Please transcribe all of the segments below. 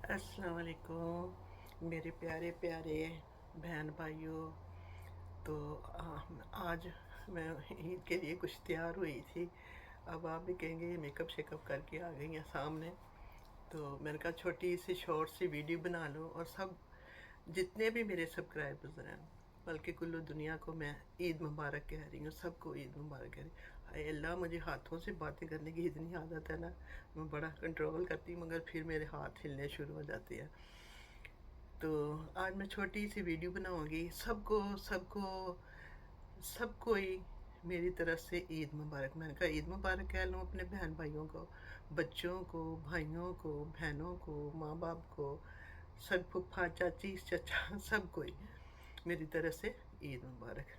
अस्सलाम वालेकुम मेरे प्यारे प्यारे बहन भाइयों। तो आज मैं ईद के लिए कुछ तैयार हुई थी। अब आप भी कहेंगे ये मेकअप शेकअप करके आ गई हैं सामने। तो मैंने कहा छोटी सी शॉर्ट सी वीडियो बना लो और सब जितने भी मेरे सब्सक्राइबर्स हैं, बल्कि कुल्लू दुनिया को मैं ईद मुबारक कह रही हूँ, सबको ईद मुबारक कह रही हूँ। हाय अल्लाह, मुझे हाथों से बातें करने की इतनी आदत है ना, मैं बड़ा कंट्रोल करती हूँ मगर फिर मेरे हाथ हिलने शुरू हो जाते हैं। तो आज मैं छोटी सी वीडियो बनाऊंगी। सबको सबको सबको ही मेरी तरफ से ईद मुबारक। मैंने कहा ईद मुबारक कह लूँ अपने बहन भाइयों को, बच्चों को, भाइयों को, बहनों को, माँ बाप को, सब फूफा चाची चचा सबको ही मेरी तरफ से ईद मुबारक।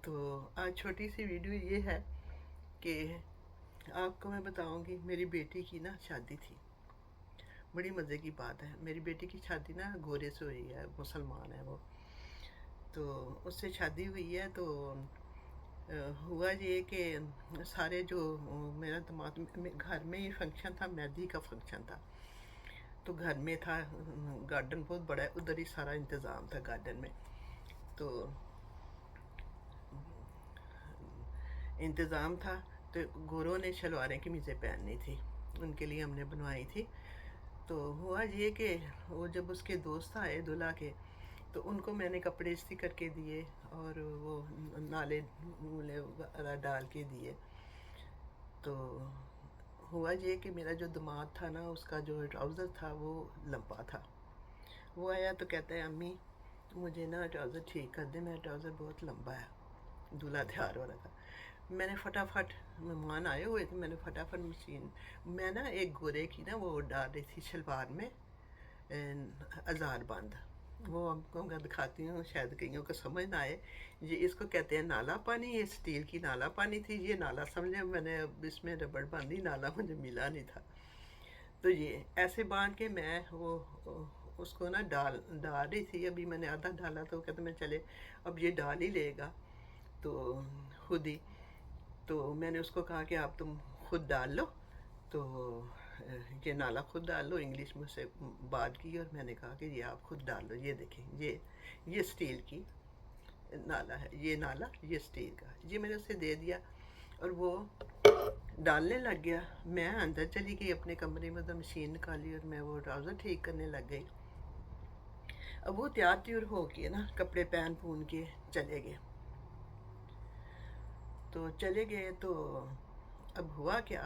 तो आज छोटी सी वीडियो ये है कि आपको मैं बताऊंगी मेरी बेटी की ना शादी थी। बड़ी मज़े की बात है, मेरी बेटी की शादी ना गोरे से हुई है, मुसलमान है वो। तो उससे शादी हुई है। तो हुआ ये कि सारे जो मेरा दामाद घर में ही फंक्शन था, मेहंदी का फंक्शन था। तो घर में था, गार्डन बहुत बड़ा है, उधर ही सारा इंतज़ाम था गार्डन में। तो इंतज़ाम था। तो गोरों ने शलवारें कमीज़ें पहननी थी, उनके लिए हमने बनवाई थी। तो हुआ ये कि वो जब उसके दोस्त आए दूल्हा के, तो उनको मैंने कपड़े इस्त्री करके दिए और वो नाले नूले वगैरह डाल के दिए। तो हुआ ये कि मेरा जो दामाद था ना, उसका जो ट्राउज़र था वो लंबा था। वो आया तो कहता है अम्मी मुझे ना ट्राउज़र ठीक कर दे, मेरा ट्राउज़र बहुत लंबा है। दूल्हा तैयार हो रहा था। मैंने फटाफट, मेहमान आए हुए थे, मैंने फटाफट मशीन, मैं ना एक गोरे की ना वो डाल रही थी शलवार में अज़ार बंद। वो आपको मैं दिखाती हूँ, शायद कईयों को समझ ना आए। ये इसको कहते हैं नाला पानी, ये स्टील की नाला पानी थी, ये नाला समझे। मैंने अब इसमें रबड़ बांधी, नाला मुझे मिला नहीं था। तो ये ऐसे बांध के मैं वो उसको ना डाल डाल रही थी। अभी मैंने आधा डाला तो कहते मैं चले अब ये डाल ही लेगा, तो खुद ही। तो मैंने उसको कहा कि आप तुम खुद डाल लो। तो ये नाला खुद डाल लो, इंग्लिश में उससे बात की और मैंने कहा कि ये आप खुद डाल लो। ये देखें, ये स्टील की नाला है, ये नाला ये स्टील का। ये मैंने उसे दे दिया और वो डालने लग गया। मैं अंदर चली गई अपने कमरे में, तो मशीन निकाली और मैं वो ट्राउज़र ठीक करने लग गई। अब वो तैयार त्यूर हो के ना कपड़े पहन पून के चले गए। तो चले गए तो अब हुआ क्या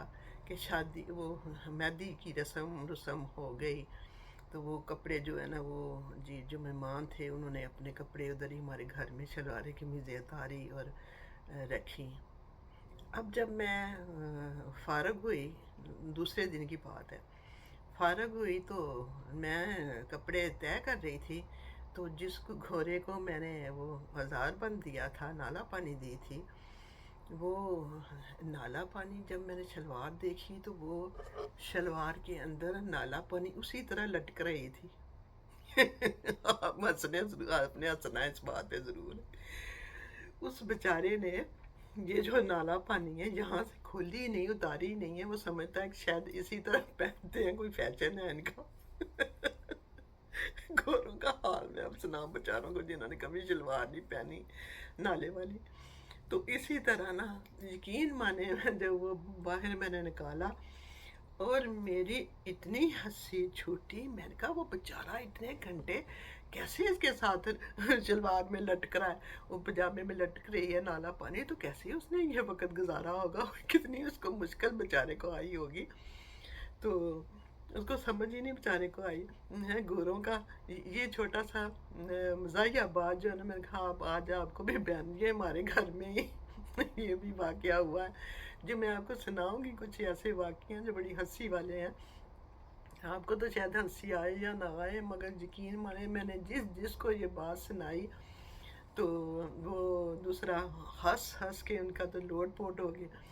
कि शादी वो मेहंदी की रस्म रस्म हो गई। तो वो कपड़े जो है ना, वो जी जो मेहमान थे उन्होंने अपने कपड़े उधर ही हमारे घर में शलवारे कमीज़ें उतारी और रखी। अब जब मैं फ़ारग हुई, दूसरे दिन की बात है, फ़ारग हुई तो मैं कपड़े तय कर रही थी। तो जिस घोड़े को मैंने वो हज़ार बंद दिया था, नाला पानी दी थी, वो नाला पानी जब मैंने शलवार देखी तो वो शलवार के अंदर नाला पानी उसी तरह लटक रही थी। आप हंसने आपने हंसना है इस बात पे ज़रूर। उस बेचारे ने ये जो नाला पानी है यहाँ से खोली नहीं, उतारी नहीं है। वो समझता है कि शायद इसी तरह पहनते हैं, कोई फैशन है इनका। गोरों का हाल मैं अब सुना बेचारों को, जिन्होंने कभी शलवार नहीं पहनी नाले वाली। तो इसी तरह ना, यकीन माने जब वो बाहर मैंने निकाला और मेरी इतनी हंसी छूटी। मैंने कहा वो बेचारा इतने घंटे कैसे इसके साथ शलवार में लटक रहा है, वो पजामे में लटक रही है नाला पानी, तो कैसे उसने ये वक्त गुजारा होगा, कितनी उसको मुश्किल बेचारे को आई होगी। तो उसको समझ ही नहीं बेचारे को आई है गोरों का। ये छोटा सा मज़ाहिया बात जो है ना, मैंने कहा आप आज आपको भी बयान, ये हमारे घर में ही ये भी वाक़या हुआ है जो मैं आपको सुनाऊंगी। कुछ ऐसे वाक़या जो बड़ी हंसी वाले हैं। आपको तो शायद हंसी आए या ना आए, मगर यकीन माने मैंने जिस जिसको ये बात सुनाई तो वो दूसरा हंस हंस के उनका तो लोट पोट हो गया।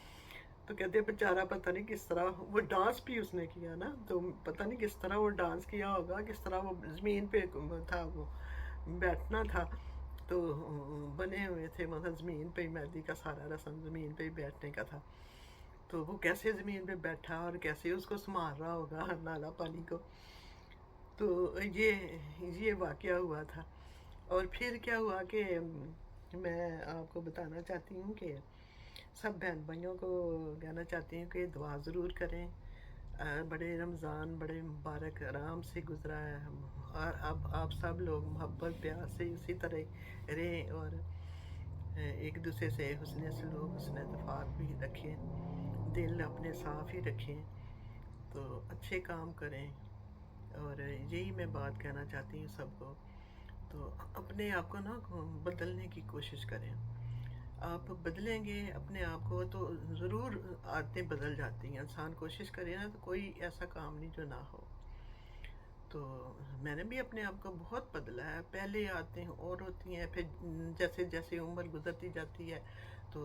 तो कहते बेचारा पता नहीं किस तरह वो डांस भी उसने किया ना, तो पता नहीं किस तरह वो डांस किया होगा, किस तरह वो ज़मीन पे था, वो बैठना था। तो बने हुए थे मतलब ज़मीन पे ही, मेहंदी का सारा रस्म ज़मीन पे ही बैठने का था। तो वो कैसे ज़मीन पे बैठा और कैसे उसको संभाल रहा होगा नाला पानी को। تو یہ واقعہ ہوا تھا۔ اور پھر کیا ہوا کہ میں آپ کو بتانا چاہتی ہوں کہ سب بہن بھائیوں کو کہنا چاہتی ہوں کہ دعا ضرور کریں۔ بڑے رمضان بڑے مبارک آرام سے گزرا ہے، اور اب آپ سب لوگ محبت پیار سے اسی طرح رہیں، اور ایک دوسرے سے حسن سلوک حسن اتفاق بھی رکھیں، دل اپنے صاف ہی رکھیں، تو اچھے کام کریں۔ اور یہی میں بات کہنا چاہتی ہوں سب کو، تو اپنے آپ کو نا بدلنے کی کوشش کریں۔ آپ بدلیں گے اپنے آپ کو تو ضرور عادتیں بدل جاتی ہیں، انسان کوشش کرے نا تو کوئی ایسا کام نہیں جو نہ ہو۔ تو میں نے بھی اپنے آپ کو بہت بدلا ہے، پہلے عادتیں اور ہوتی ہیں، پھر جیسے جیسے عمر گزرتی جاتی ہے تو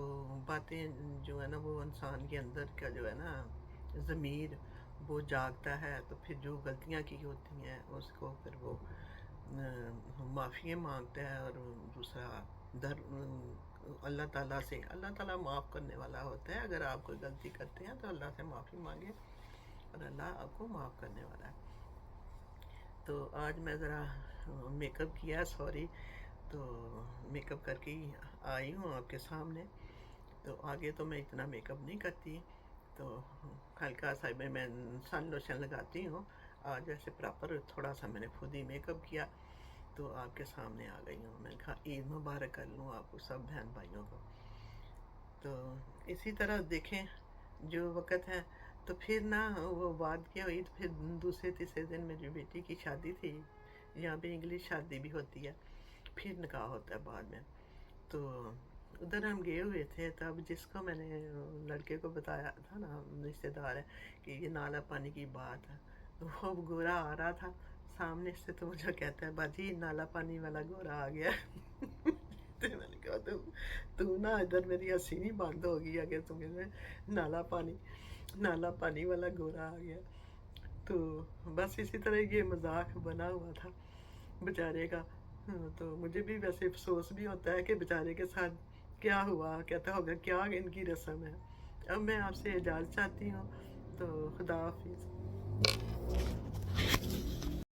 باتیں جو ہے نا وہ انسان کے اندر کا جو ہے نا ضمیر وہ جاگتا ہے، تو پھر جو غلطیاں کی ہوتی ہیں اس کو پھر وہ معافی مانگتا ہے، اور دوسرا در اللہ تعالیٰ سے، اللہ تعالیٰ معاف کرنے والا ہوتا ہے۔ اگر آپ کوئی غلطی کرتے ہیں تو اللہ سے معافی مانگیں، اور اللہ آپ کو معاف کرنے والا ہے۔ تو آج میں ذرا میک اپ کیا، سوری، تو میک اپ کر کے ہی آئی ہوں آپ کے سامنے۔ تو آگے تو میں اتنا میک اپ نہیں کرتی، تو ہلکا سا میں سن لوشن لگاتی ہوں۔ آج ایسے پراپر تھوڑا سا میں نے خود ہی میک اپ کیا، تو آپ کے سامنے آ گئی ہوں۔ میں نے کہا عید مبارک کر لوں آپ کو سب بہن بھائیوں کو۔ تو اسی طرح دیکھیں جو وقت ہے، تو پھر نہ وہ بات کیا ہوئی، تو پھر دوسرے تیسرے دن میری بیٹی کی شادی تھی، یہاں پہ انگلش شادی بھی ہوتی ہے، پھر نکاح ہوتا ہے بعد میں۔ تو ادھر ہم گئے ہوئے تھے، تب جس کو میں نے لڑکے کو بتایا تھا نا رشتے دار ہے کہ یہ نالا پانی کی بات ہے، تو وہ گورا آ رہا تھا سامنے سے، تو مجھے کہتا ہے باجی نالا پانی والا گورا آ گیا۔ تو میں نے کہا تو نا ادھر میری ہنسی نہیں بند ہو گئی کہ تمہیں نالا پانی والا گورا آ گیا۔ تو بس اسی طرح یہ مذاق بنا ہوا تھا بیچارے کا۔ تو مجھے بھی ویسے افسوس بھی ہوتا ہے کہ بیچارے کے ساتھ کیا ہوا، کہتا ہوگا کیا ان کی رسم ہے۔ اب میں آپ سے اجازت چاہتی ہوں، تو خدا حافظ۔